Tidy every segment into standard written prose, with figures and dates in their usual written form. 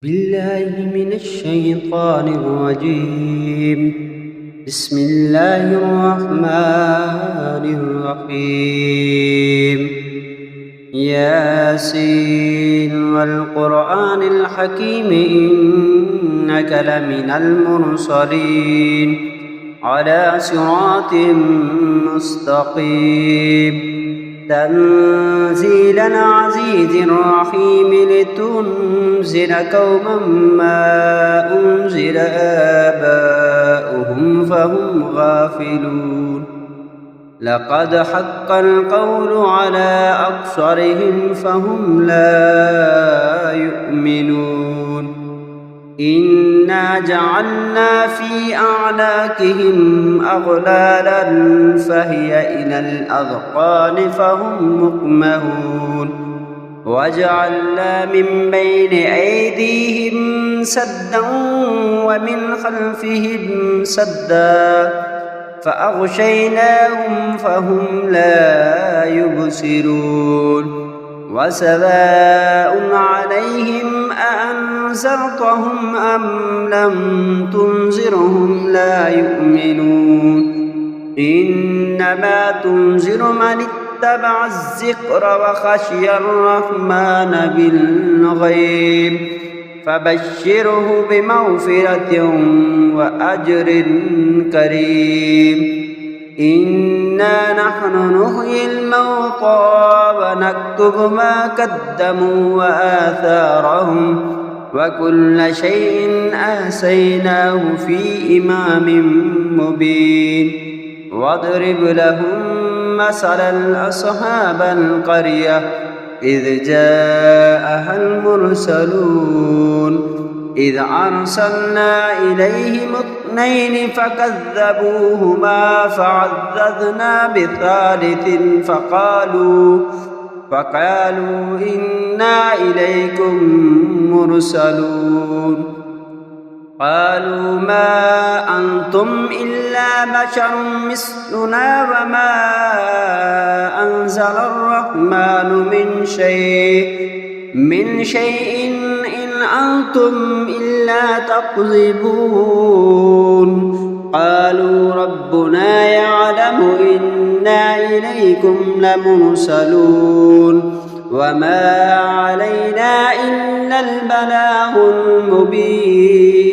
بالله من الشيطان الرجيم. بسم الله الرحمن الرحيم. ياسين والقرآن الحكيم إنك لمن المرسلين على صراط مستقيم. تنزيل العزيز الرحيم لتنذر قوما ما أنزل آباؤهم فهم غافلون. لقد حق القول على أكثرهم فهم لا يؤمنون. إنا جعلنا في أعناقهم أغلالا فهي إلى الأذقان فهم مقمحون. وجعلنا من بين أيديهم سدا ومن خلفهم سدا فأغشيناهم فهم لا يبصرون. وسواء عليهم أأنذرتهم أم لم تنذرهم لا يؤمنون. إنما تنذر من اتبع الذكر وخشي الرحمن بالغيب فبشره بمغفرة وأجر كريم. إنا نحن نحيي الموتى ونكتب ما قدموا وآثارهم وكل شيء أحصيناه في إمام مبين. واضرب لهم مثلا أصحاب القرية إذ جاءها المرسلون إذ أرسلنا إليهم اثنين فكذبوهما فعززنا بثالث فقالوا إنا إليكم مرسلون. قالوا ما أنتم إلا بشر مثلنا وما أنزل الرحمن من شيء إن أنتم إلا تكذبون. قالوا ربنا يعلم إنا إليكم لمرسلون وما علينا إلا البلاغ المبين.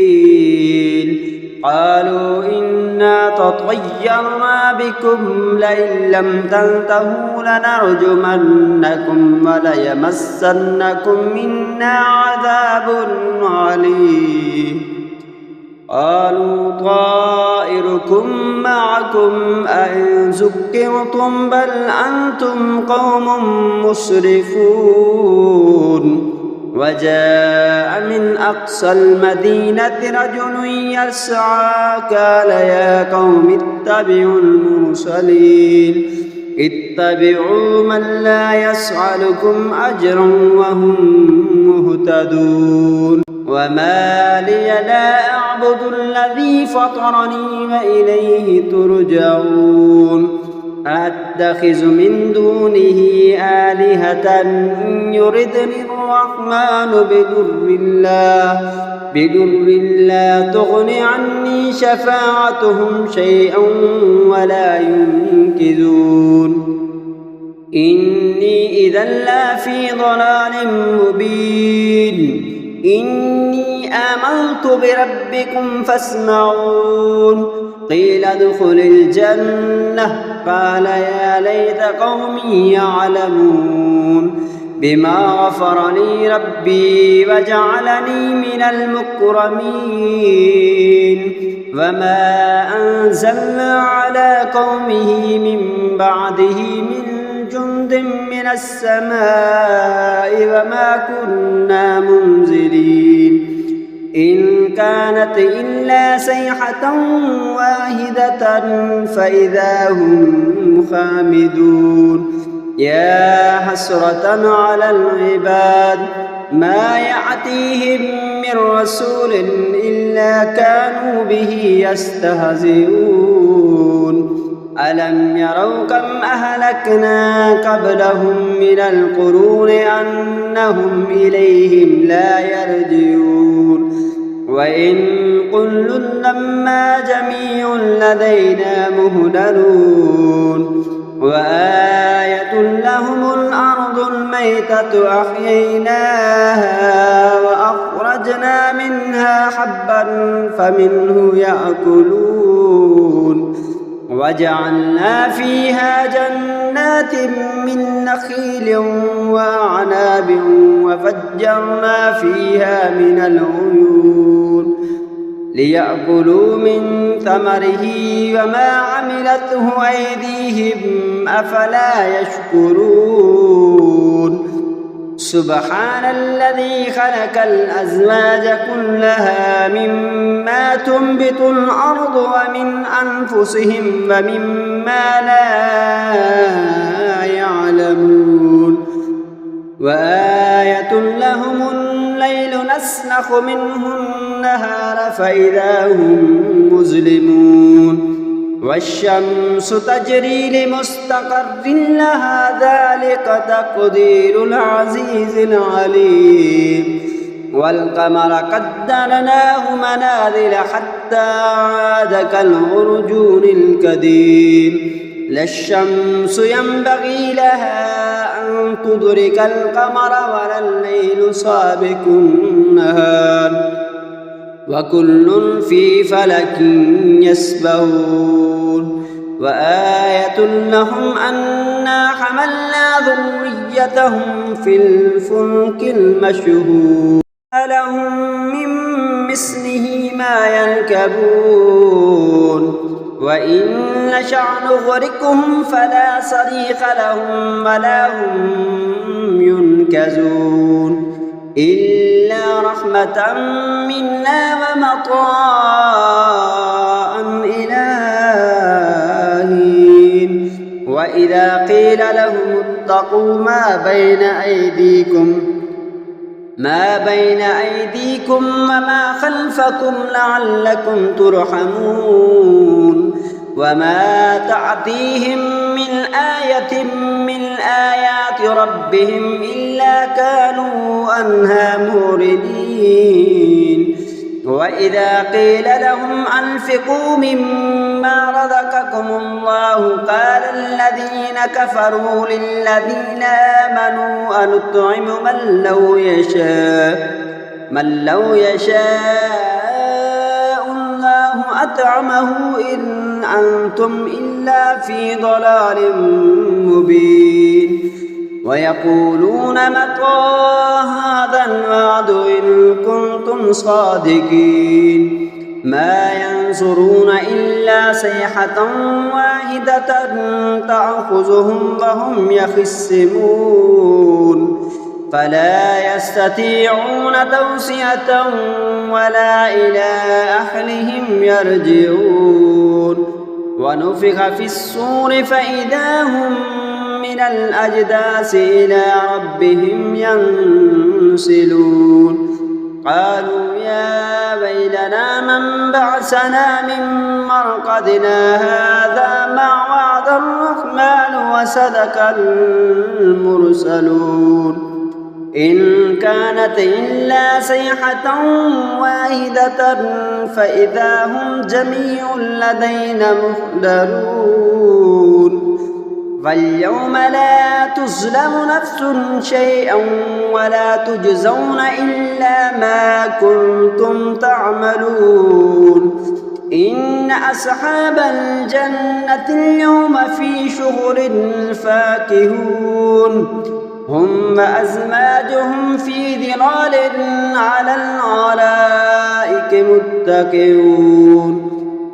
قالوا إنا تطيرنا بكم لئن لم تنتهوا لنرجمنكم وليمسنكم منا عذاب عليم. قالوا طائركم معكم أئن ذكرتم بل أنتم قوم مسرفون. وجاء من أقصى المدينة رجل يسعى قال يا قوم اتبعوا المرسلين اتبعوا من لا يسألكم أجرا وهم مهتدون. وما لي لا أعبد الذي فطرني وإليه ترجعون. أتخذ من دونه آلهة إن يردني الرحمن بضر لا تغن عني شفاعتهم شيئا ولا ينقذون. إني إذا لفي ضلال مبين. إني آمنت بربكم فاسمعون. قيل ادخل الجنة قال يا ليت قومي يعلمون بما غفر لي ربي وجعلني من المكرمين. وما أنزلنا على قومه من بعده من جند من السماء وما كنا منزلين. إن كانت إلا صيحة واحدة فإذا هم خامدون. يا حسرة على العباد ما يأتيهم من رسول إلا كانوا به يستهزئون. ألم يروا كم أهلكنا قبلهم من القرون أنهم إليهم لا يرجعون. وإن كل لما جميع لدينا مهدلون وآية لهم الأرض الميتة أحييناها وأخرجنا منها حبا فمنه يأكلون وجعلنا فيها جنات من نخيل وأعناب وفجرنا فيها من العيون ليأكلوا من ثمره وما عملته أيديهم أفلا يشكرون سبحان الذي خلق الأزواج كلها مما تنبت الأرض ومن أنفسهم ومما لا يعلمون وآية لهم الليل نسلخ منه النهار فإذا هم مظلمون والشمس تجري لمستقر لها ذلك تقدير العزيز العليم والقمر قدرناه منازل حتى عاد كالعرجون القديم لا الشمس ينبغي لها أن تدرك القمر ولا الليل سابق النهار وكل في فلك يسبحون وآية لهم أنا حملنا ذريتهم في الفلك المشحون لهم من مثله ما يركبون وإن نشأ نغرقهم فلا صريخ لهم ولا هم ينقذون إلا رحمة منا ومطاعا إلى حين وإذا قيل لهم اتقوا ما بين أيديكم وما خلفكم لعلكم ترحمون وما تأتيهم من آية من آيات ربهم إلا كانوا عنها معرضين وإذا قيل لهم أنفقوا مما رزقكم الله قال الذين كفروا للذين آمنوا أنطعم من لو يشاء الله أطعمه إن أنتم إلا في ضلال مبين ويقولون متى هذا الوعد إن كنتم صادقين ما ينظرون إلا صيحة واحدة تأخذهم وهم يخصمون فلا يستطيعون توصية ولا إلى أهلهم يرجعون ونفخ في الصور فإذا هم من الأجداث إلى ربهم ينسلون قالوا يا ويلنا من بعثنا من مرقدنا هذا ما وعد الرحمن وصدق المرسلون إن كانت إلا صيحة واحدة فإذا هم جميع لدينا محضرون فاليوم لا تظلم نفس شيئا ولا تجزون إلا ما كنتم تعملون إن أصحاب الجنة اليوم في شغل فاكهون هم وأزواجهم في ظلال على الأرائك متكئون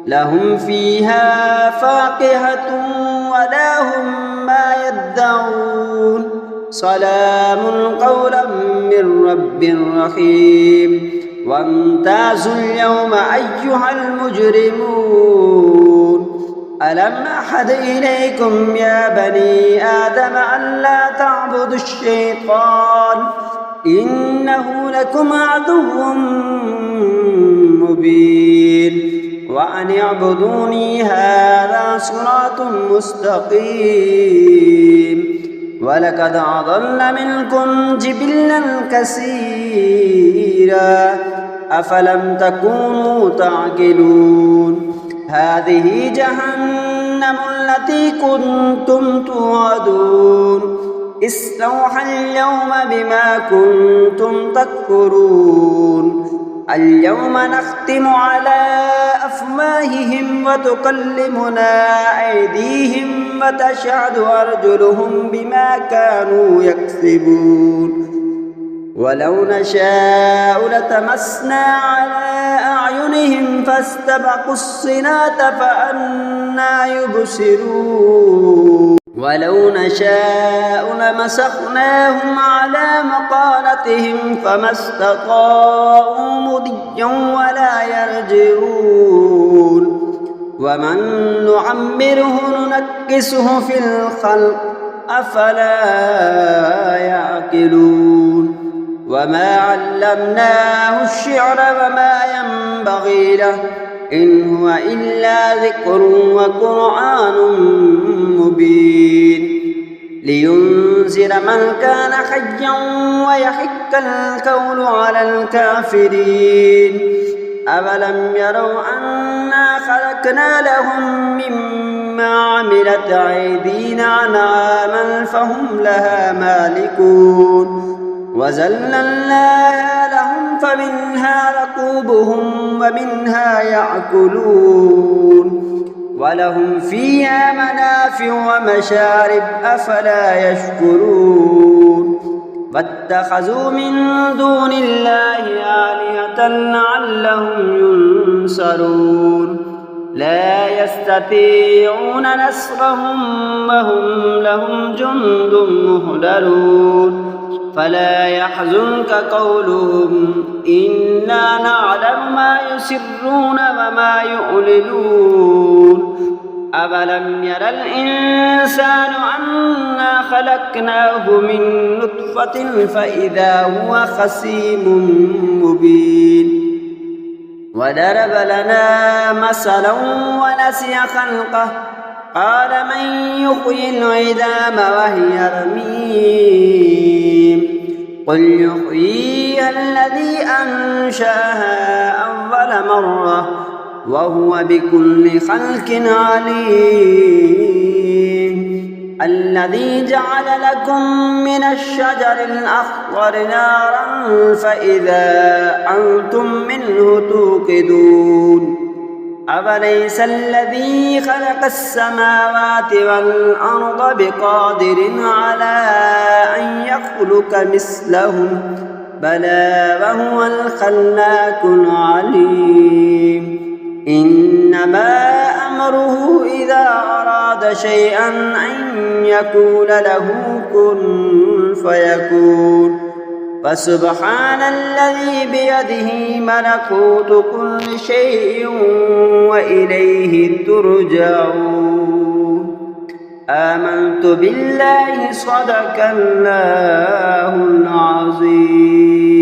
لهم فيها فاكهة ولهم ما يدعون سلام قولا من رب رحيم وامتازوا اليوم أيها المجرمون ألم أحد إليكم يا بني آدم أن لا تعبدوا الشيطان إنه لكم عدو مبين وأن اعبدوني هذا صراط مستقيم ولقد أضل منكم جبلا كثيرا أفلم تكونوا تعقلون هذه جهنم التي كنتم توعدون اصلوها اليوم بما كنتم تكفرون اليوم نختم على أفواههم وتكلمنا أيديهم وتشهد أرجلهم بما كانوا يكسبون ولو نشاء لتمسنا على أعينهم فاستبقوا الصراط فأنى يبصرون ولو نشاء لمسخناهم على مقالتهم فما استطاعوا مضيا ولا يرجعون ومن نعمره ننكسه في الخلق أفلا يعقلون وما علمناه الشعر وما ينبغي له إن هو إلا ذكر وقرآن مبين لينذر من كان حيا ويحق القول على الكافرين أولم يروا أنا خلقنا لهم مما عملت أيدينا أنعاما فهم لها مالكون وذللناها لهم فمنها ركوبهم ومنها يأكلون ولهم فيها منافع ومشارب أفلا يشكرون واتخذوا من دون الله آلهة لعلهم ينصرون لا يستطيعون نصرهم وهم لهم جند مهدرون فلا يحزنك قولهم إنا نعلم ما يسرون وما يعلنون أولم ير الإنسان أنا خلقناه من نطفة فإذا هو خصيم مبين وضرب لنا مثلا ونسي خلقه قال من يحيي العظام وهي رميم قل يحييها الذي أنشأها أول مرة وهو بكل خلق عليم الذي جعل لكم من الشجر الأخضر نارا فإذا أنتم منه توقدون أوليس الذي خلق السماوات والأرض بقادر على أن يخلق مثلهم بلى وهو الخلاق العليم إنما أمره إذا أراد شيئا أن يقول له كن فيكون فسبحان الذي بيده ملكوت كل شيء وإليه ترجعون آمنت بالله صدق الله العظيم.